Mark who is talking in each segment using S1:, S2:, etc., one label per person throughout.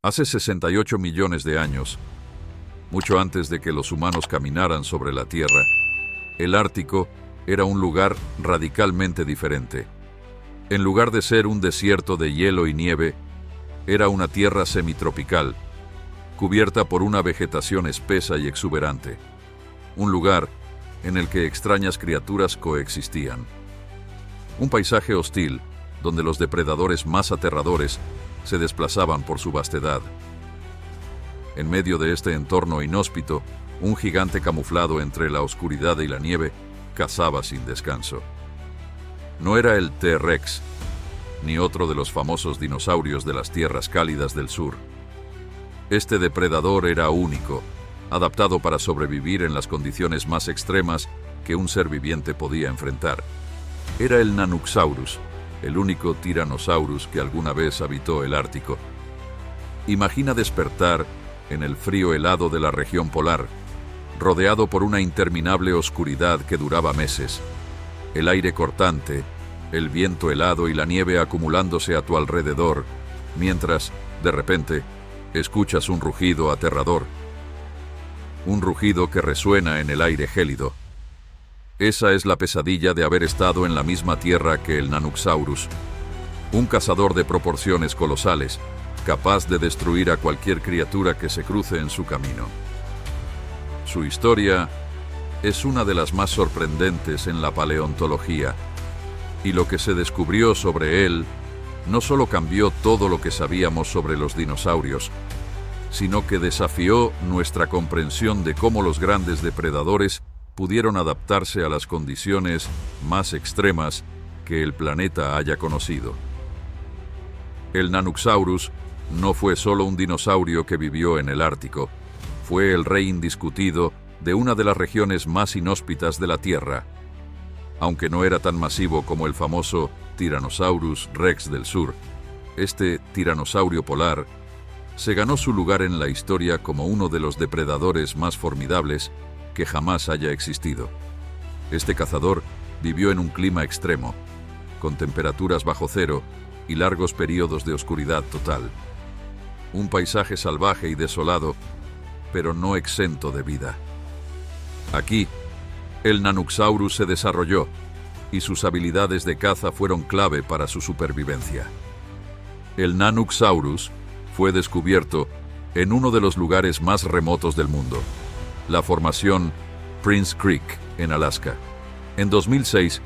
S1: Hace 68 millones de años, mucho antes de que los humanos caminaran sobre la Tierra, el Ártico era un lugar radicalmente diferente. En lugar de ser un desierto de hielo y nieve, era una tierra semitropical, cubierta por una vegetación espesa y exuberante. Un lugar en el que extrañas criaturas coexistían. Un paisaje hostil, donde los depredadores más aterradores se desplazaban por su vastedad. En medio de este entorno inhóspito, un gigante camuflado entre la oscuridad y la nieve cazaba sin descanso. No era el T-Rex, ni otro de los famosos dinosaurios de las tierras cálidas del sur. Este depredador era único, adaptado para sobrevivir en las condiciones más extremas que un ser viviente podía enfrentar. Era el Nanooksaurus, el único Tyrannosaurus que alguna vez habitó el Ártico. Imagina despertar en el frío helado de la región polar, rodeado por una interminable oscuridad que duraba meses, el aire cortante, el viento helado y la nieve acumulándose a tu alrededor, mientras, de repente, escuchas un rugido aterrador. Un rugido que resuena en el aire gélido. Esa es la pesadilla de haber estado en la misma tierra que el Nanooksaurus, un cazador de proporciones colosales, capaz de destruir a cualquier criatura que se cruce en su camino. Su historia es una de las más sorprendentes en la paleontología, y lo que se descubrió sobre él no solo cambió todo lo que sabíamos sobre los dinosaurios, sino que desafió nuestra comprensión de cómo los grandes depredadores pudieron adaptarse a las condiciones más extremas que el planeta haya conocido. El Nanooksaurus no fue solo un dinosaurio que vivió en el Ártico, fue el rey indiscutido de una de las regiones más inhóspitas de la Tierra. Aunque no era tan masivo como el famoso Tyrannosaurus Rex del sur, este tiranosaurio polar se ganó su lugar en la historia como uno de los depredadores más formidables que jamás haya existido. Este cazador vivió en un clima extremo, con temperaturas bajo cero y largos periodos de oscuridad total. Un paisaje salvaje y desolado, pero no exento de vida. Aquí, el Nanooksaurus se desarrolló, y sus habilidades de caza fueron clave para su supervivencia. El Nanooksaurus fue descubierto en uno de los lugares más remotos del mundo, la formación Prince Creek, en Alaska. En 2006,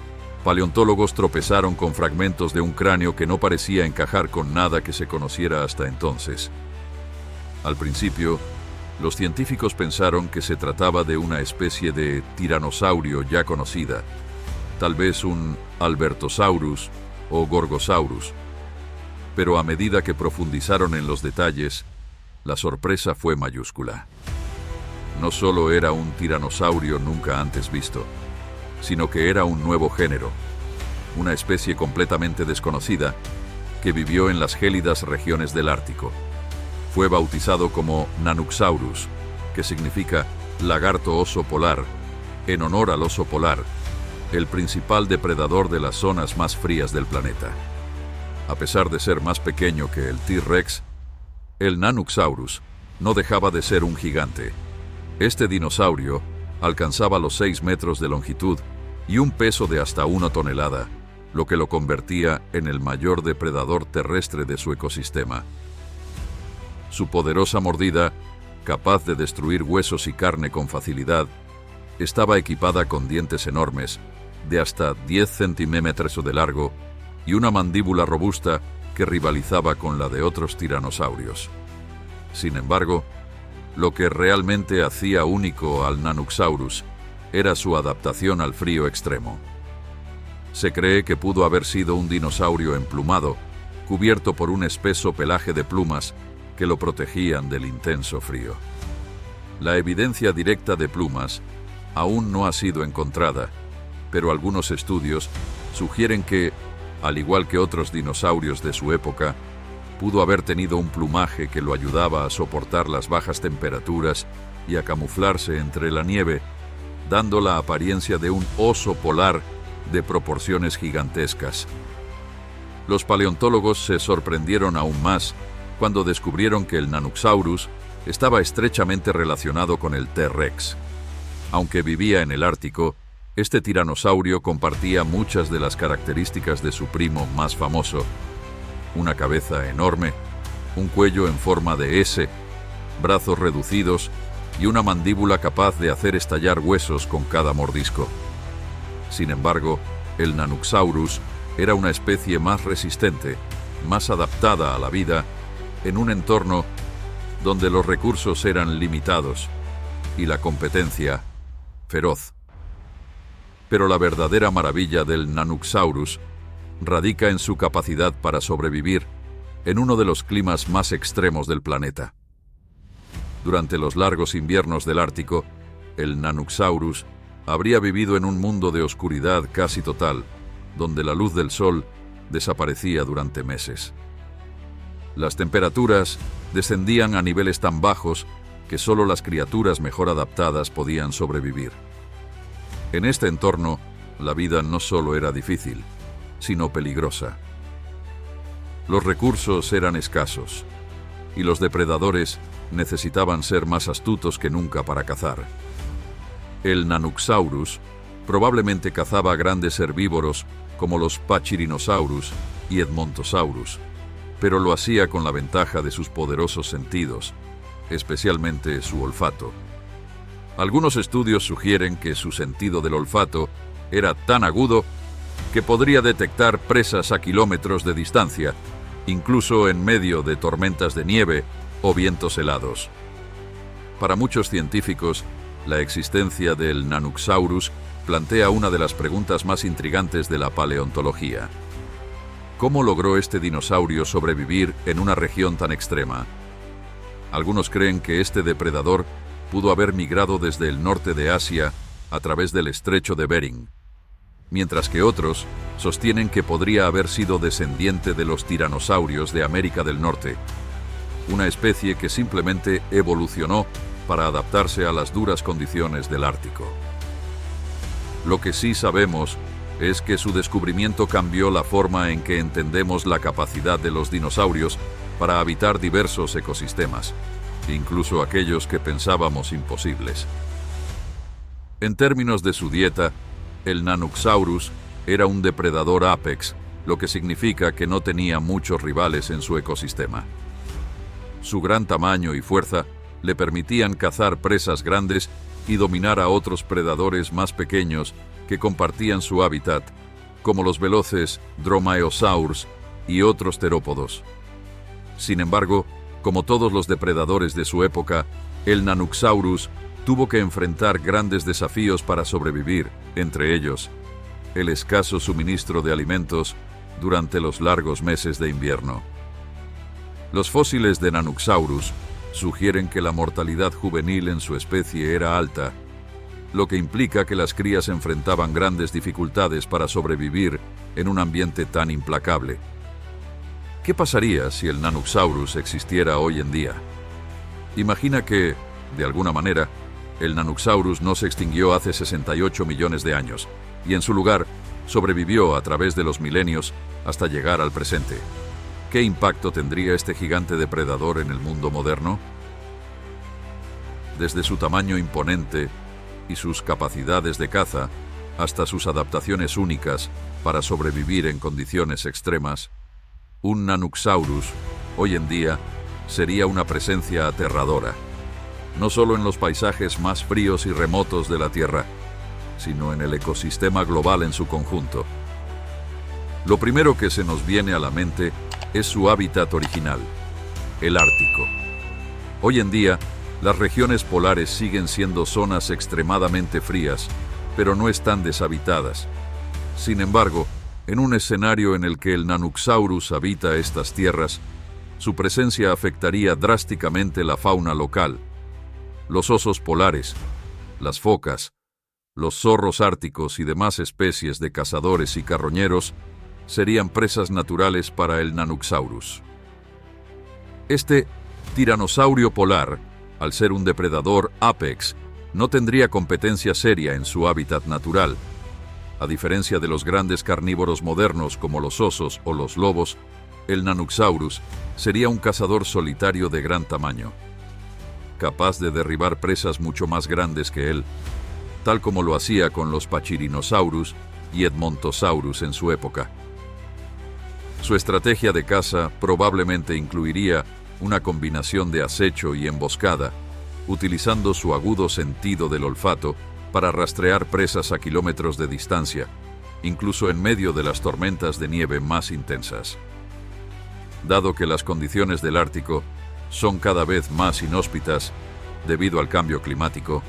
S1: paleontólogos tropezaron con fragmentos de un cráneo que no parecía encajar con nada que se conociera hasta entonces. Al principio, los científicos pensaron que se trataba de una especie de tiranosaurio ya conocida, tal vez un Albertosaurus o Gorgosaurus. Pero a medida que profundizaron en los detalles, la sorpresa fue mayúscula. No solo era un tiranosaurio nunca antes visto, sino que era un nuevo género, una especie completamente desconocida que vivió en las gélidas regiones del Ártico. Fue bautizado como Nanooksaurus, que significa lagarto oso polar, en honor al oso polar, el principal depredador de las zonas más frías del planeta. A pesar de ser más pequeño que el T-Rex, el Nanooksaurus no dejaba de ser un gigante. Este dinosaurio alcanzaba los 6 metros de longitud y un peso de hasta 1 tonelada, lo que lo convertía en el mayor depredador terrestre de su ecosistema. Su poderosa mordida, capaz de destruir huesos y carne con facilidad, estaba equipada con dientes enormes, de hasta 10 centímetros de largo, y una mandíbula robusta que rivalizaba con la de otros tiranosaurios. Sin embargo, lo que realmente hacía único al Nanooksaurus era su adaptación al frío extremo. Se cree que pudo haber sido un dinosaurio emplumado, cubierto por un espeso pelaje de plumas que lo protegían del intenso frío. La evidencia directa de plumas aún no ha sido encontrada, pero algunos estudios sugieren que, al igual que otros dinosaurios de su época, pudo haber tenido un plumaje que lo ayudaba a soportar las bajas temperaturas y a camuflarse entre la nieve, dando la apariencia de un oso polar de proporciones gigantescas. Los paleontólogos se sorprendieron aún más cuando descubrieron que el Nanoxaurus estaba estrechamente relacionado con el T-Rex. Aunque vivía en el Ártico, este tiranosaurio compartía muchas de las características de su primo más famoso: una cabeza enorme, un cuello en forma de S, brazos reducidos y una mandíbula capaz de hacer estallar huesos con cada mordisco. Sin embargo, el Nanoxaurus era una especie más resistente, más adaptada a la vida, en un entorno donde los recursos eran limitados y la competencia feroz. Pero la verdadera maravilla del Nanoxaurus radica en su capacidad para sobrevivir en uno de los climas más extremos del planeta. Durante los largos inviernos del Ártico, el Nanoxaurus habría vivido en un mundo de oscuridad casi total, donde la luz del sol desaparecía durante meses. Las temperaturas descendían a niveles tan bajos que solo las criaturas mejor adaptadas podían sobrevivir. En este entorno, la vida no solo era difícil, sino peligrosa. Los recursos eran escasos, y los depredadores necesitaban ser más astutos que nunca para cazar. El Nanoxaurus probablemente cazaba grandes herbívoros como los Pachyrhinosaurus y Edmontosaurus, pero lo hacía con la ventaja de sus poderosos sentidos, especialmente su olfato. Algunos estudios sugieren que su sentido del olfato era tan agudo que podría detectar presas a kilómetros de distancia, incluso en medio de tormentas de nieve o vientos helados. Para muchos científicos, la existencia del Nanoxaurus plantea una de las preguntas más intrigantes de la paleontología. ¿Cómo logró este dinosaurio sobrevivir en una región tan extrema? Algunos creen que este depredador pudo haber migrado desde el norte de Asia a través del estrecho de Bering, mientras que otros sostienen que podría haber sido descendiente de los tiranosaurios de América del Norte, una especie que simplemente evolucionó para adaptarse a las duras condiciones del Ártico. Lo que sí sabemos es que su descubrimiento cambió la forma en que entendemos la capacidad de los dinosaurios para habitar diversos ecosistemas, incluso aquellos que pensábamos imposibles. En términos de su dieta, el Nanoxaurus era un depredador apex, lo que significa que no tenía muchos rivales en su ecosistema. Su gran tamaño y fuerza le permitían cazar presas grandes y dominar a otros predadores más pequeños que compartían su hábitat, como los veloces Dromaeosaurs y otros terópodos. Sin embargo, como todos los depredadores de su época, el Nanoxaurus tuvo que enfrentar grandes desafíos para sobrevivir, entre ellos el escaso suministro de alimentos durante los largos meses de invierno. Los fósiles de Nanoxaurus sugieren que la mortalidad juvenil en su especie era alta, lo que implica que las crías enfrentaban grandes dificultades para sobrevivir en un ambiente tan implacable. ¿Qué pasaría si el Nanoxaurus existiera hoy en día? Imagina que, de alguna manera, el Nanoxaurus no se extinguió hace 68 millones de años, y en su lugar sobrevivió a través de los milenios hasta llegar al presente. ¿Qué impacto tendría este gigante depredador en el mundo moderno? Desde su tamaño imponente y sus capacidades de caza, hasta sus adaptaciones únicas para sobrevivir en condiciones extremas, un Nanoxaurus, hoy en día, sería una presencia aterradora, no solo en los paisajes más fríos y remotos de la Tierra, sino en el ecosistema global en su conjunto. Lo primero que se nos viene a la mente es su hábitat original, el Ártico. Hoy en día, las regiones polares siguen siendo zonas extremadamente frías, pero no están deshabitadas. Sin embargo, en un escenario en el que el Nanoxaurus habita estas tierras, su presencia afectaría drásticamente la fauna local. Los osos polares, las focas, los zorros árticos y demás especies de cazadores y carroñeros serían presas naturales para el Nanoxaurus. Este tiranosaurio polar, al ser un depredador apex, no tendría competencia seria en su hábitat natural. A diferencia de los grandes carnívoros modernos como los osos o los lobos, El Nanoxaurus sería un cazador solitario de gran tamaño, capaz de derribar presas mucho más grandes que él, tal como lo hacía con los Pachyrhinosaurus y Edmontosaurus en su época. Su estrategia de caza probablemente incluiría una combinación de acecho y emboscada, utilizando su agudo sentido del olfato para rastrear presas a kilómetros de distancia, incluso en medio de las tormentas de nieve más intensas. Dado que las condiciones del Ártico son cada vez más inhóspitas debido al cambio climático,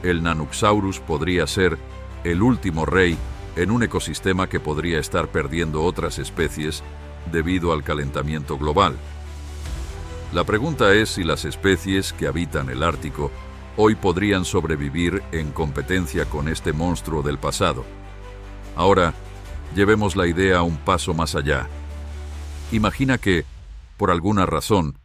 S1: el Nanoxaurus podría ser el último rey en un ecosistema que podría estar perdiendo otras especies debido al calentamiento global. La pregunta es si las especies que habitan el Ártico hoy podrían sobrevivir en competencia con este monstruo del pasado. Ahora, llevemos la idea un paso más allá. Imagina que, por alguna razón,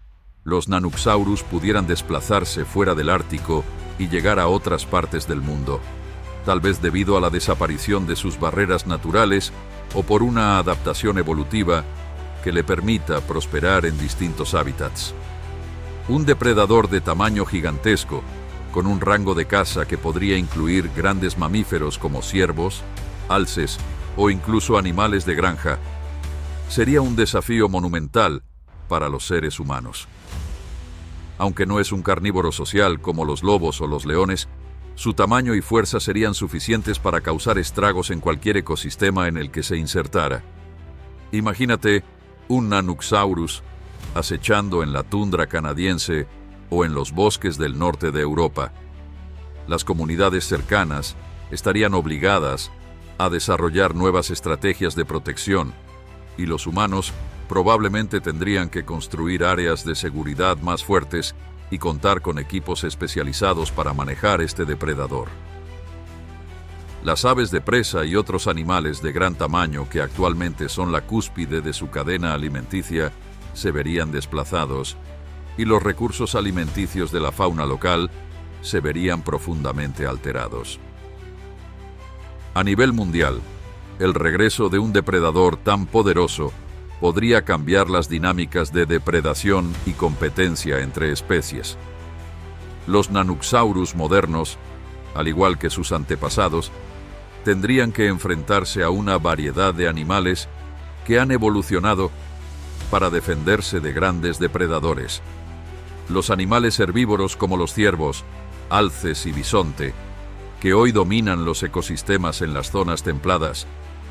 S1: los Nanoxaurus pudieran desplazarse fuera del Ártico y llegar a otras partes del mundo, tal vez debido a la desaparición de sus barreras naturales o por una adaptación evolutiva que le permita prosperar en distintos hábitats. Un depredador de tamaño gigantesco, con un rango de caza que podría incluir grandes mamíferos como ciervos, alces o incluso animales de granja, sería un desafío monumental para los seres humanos. Aunque no es un carnívoro social como los lobos o los leones, su tamaño y fuerza serían suficientes para causar estragos en cualquier ecosistema en el que se insertara. Imagínate un Nanoxaurus acechando en la tundra canadiense o en los bosques del norte de Europa. Las comunidades cercanas estarían obligadas a desarrollar nuevas estrategias de protección y los humanos probablemente tendrían que construir áreas de seguridad más fuertes y contar con equipos especializados para manejar este depredador. Las aves de presa y otros animales de gran tamaño que actualmente son la cúspide de su cadena alimenticia se verían desplazados y los recursos alimenticios de la fauna local se verían profundamente alterados. A nivel mundial, el regreso de un depredador tan poderoso podría cambiar las dinámicas de depredación y competencia entre especies. Los Nanoxaurus modernos, al igual que sus antepasados, tendrían que enfrentarse a una variedad de animales que han evolucionado para defenderse de grandes depredadores. Los animales herbívoros como los ciervos, alces y bisonte, que hoy dominan los ecosistemas en las zonas templadas,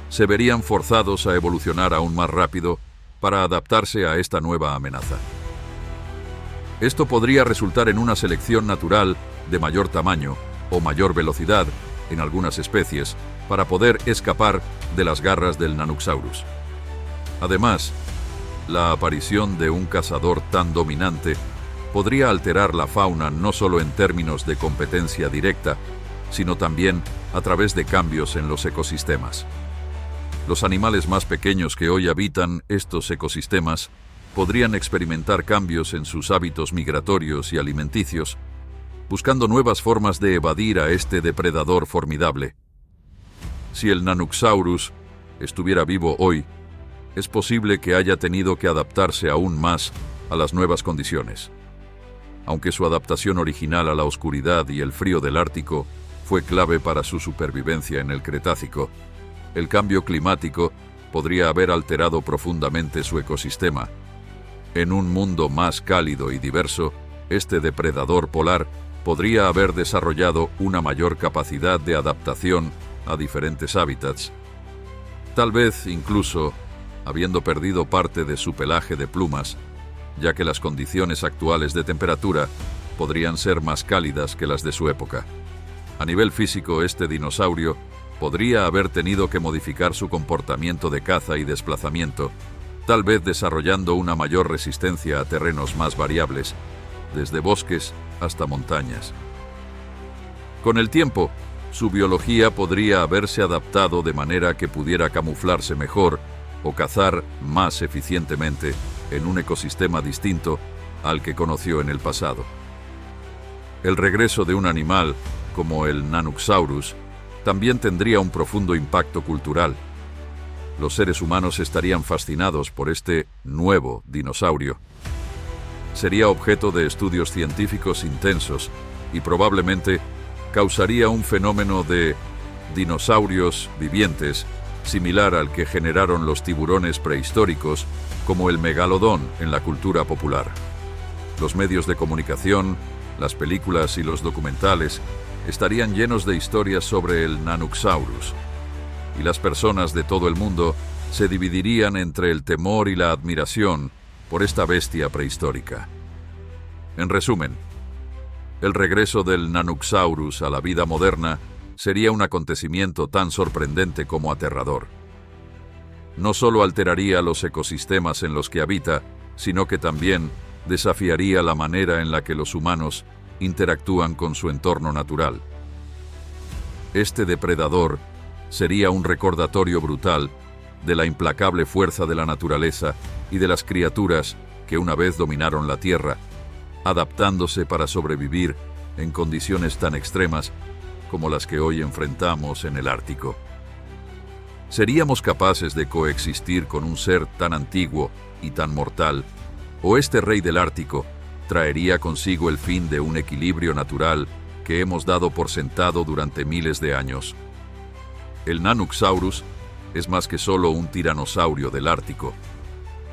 S1: se verían forzados a evolucionar aún más rápido para adaptarse a esta nueva amenaza. Esto podría resultar en una selección natural de mayor tamaño o mayor velocidad en algunas especies para poder escapar de las garras del Nanoxaurus. Además, la aparición de un cazador tan dominante podría alterar la fauna no solo en términos de competencia directa, sino también a través de cambios en los ecosistemas. Los animales más pequeños que hoy habitan estos ecosistemas podrían experimentar cambios en sus hábitos migratorios y alimenticios, buscando nuevas formas de evadir a este depredador formidable. Si el Nanoxaurus estuviera vivo hoy, es posible que haya tenido que adaptarse aún más a las nuevas condiciones. Aunque su adaptación original a la oscuridad y el frío del Ártico fue clave para su supervivencia en el Cretácico, el cambio climático podría haber alterado profundamente su ecosistema. En un mundo más cálido y diverso, este depredador polar podría haber desarrollado una mayor capacidad de adaptación a diferentes hábitats, tal vez incluso habiendo perdido parte de su pelaje de plumas, ya que las condiciones actuales de temperatura podrían ser más cálidas que las de su época. A nivel físico, este dinosaurio podría haber tenido que modificar su comportamiento de caza y desplazamiento, tal vez desarrollando una mayor resistencia a terrenos más variables, desde bosques hasta montañas. Con el tiempo, su biología podría haberse adaptado de manera que pudiera camuflarse mejor o cazar más eficientemente en un ecosistema distinto al que conoció en el pasado. El regreso de un animal como el Nanoxaurus también tendría un profundo impacto cultural. los seres humanos estarían fascinados por este nuevo dinosaurio. Sería objeto de estudios científicos intensos y probablemente causaría un fenómeno de dinosaurios vivientes similar al que generaron los tiburones prehistóricos, como el megalodón en la cultura popular. Los medios de comunicación, las películas y los documentales estarían llenos de historias sobre el Nanoxaurus, y las personas de todo el mundo se dividirían entre el temor y la admiración por esta bestia prehistórica. En resumen, el regreso del Nanoxaurus a la vida moderna sería un acontecimiento tan sorprendente como aterrador. No solo alteraría los ecosistemas en los que habita, sino que también desafiaría la manera en la que los humanos interactúan con su entorno natural. Este depredador sería un recordatorio brutal de la implacable fuerza de la naturaleza y de las criaturas que una vez dominaron la Tierra, adaptándose para sobrevivir en condiciones tan extremas como las que hoy enfrentamos en el Ártico. ¿Seríamos capaces de coexistir con un ser tan antiguo y tan mortal? ¿O este rey del Ártico traería consigo el fin de un equilibrio natural que hemos dado por sentado durante miles de años? El Nanoxaurus es más que solo un tiranosaurio del Ártico.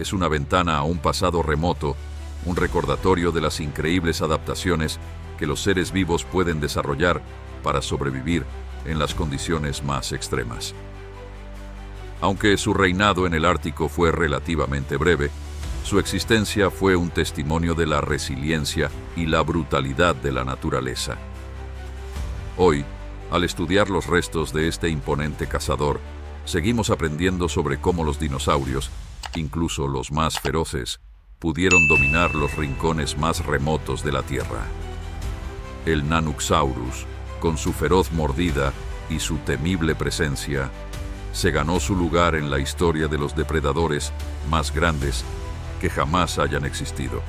S1: Es una ventana a un pasado remoto, un recordatorio de las increíbles adaptaciones que los seres vivos pueden desarrollar para sobrevivir en las condiciones más extremas. Aunque su reinado en el Ártico fue relativamente breve, su existencia fue un testimonio de la resiliencia y la brutalidad de la naturaleza. Hoy, al estudiar los restos de este imponente cazador, seguimos aprendiendo sobre cómo los dinosaurios, incluso los más feroces, pudieron dominar los rincones más remotos de la Tierra. El Nanoxaurus, con su feroz mordida y su temible presencia, se ganó su lugar en la historia de los depredadores más grandes que jamás hayan existido.